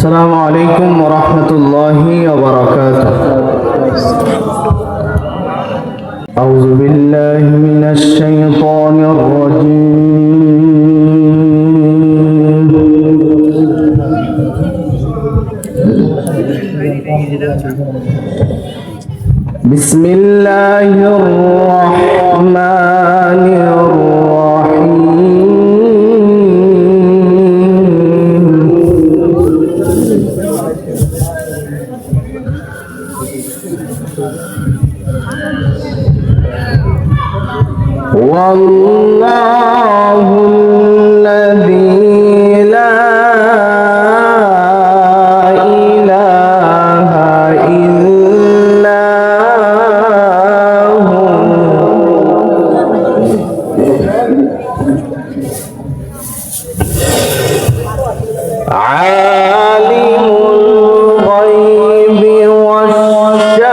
السلام عليكم ورحمة الله وبركاته. أعوذ بالله من الشيطان الرجيم. بسم الله الرحمن الرحيم. والله الذي لا إله إلا هو عالم الغيب والشهادة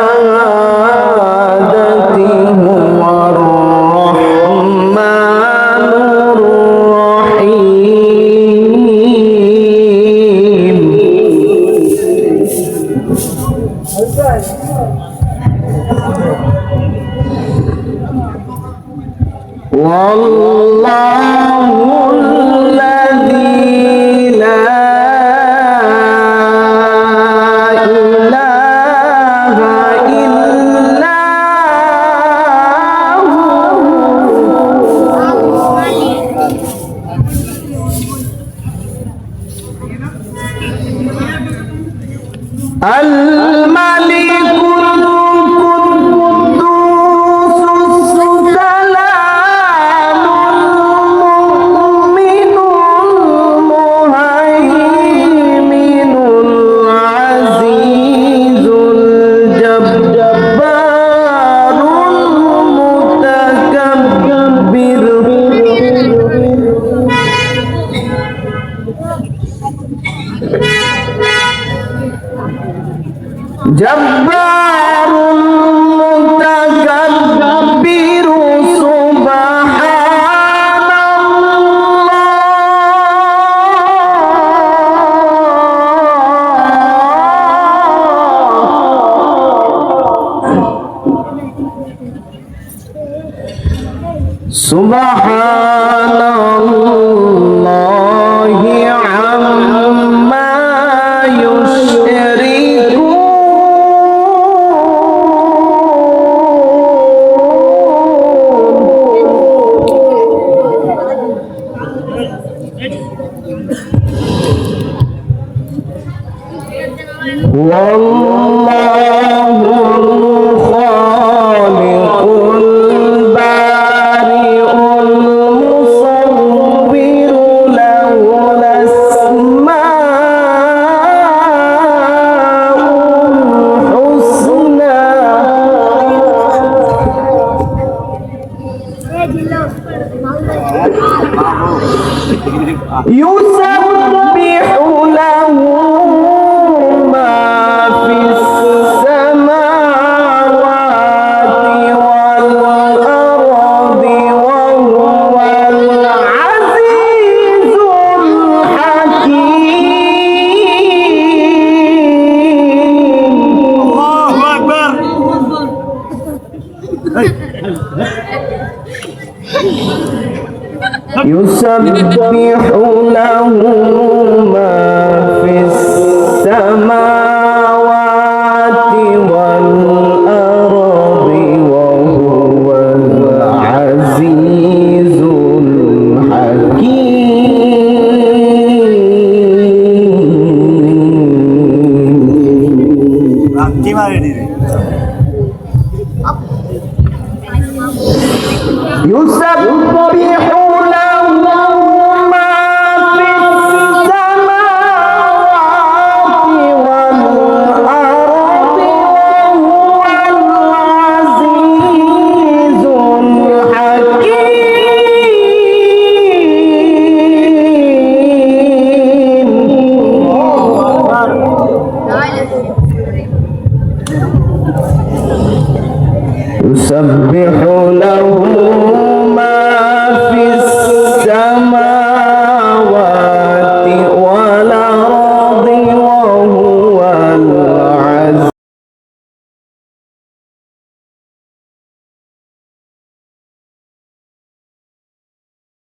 هو الرحمن الرحيم. والله الذي لا إله إلا هو الملك القدوس السلام المؤمن المهيمن العزيز الجبار المتكبر. جبار متكبر سبحان الله. سبحان الله عما يشركون. والله الخالق البارئ المصور له الأسماء الحسنى. يسبح له ما في السماوات والأرض وهو العزيز الحكيم. الله أكبر. يسبح له ما في السماوات والأرض وهو العزيز الحكيم. يسبح له ما في السماوات والأرض وهو العزيز الحكيم. يسبح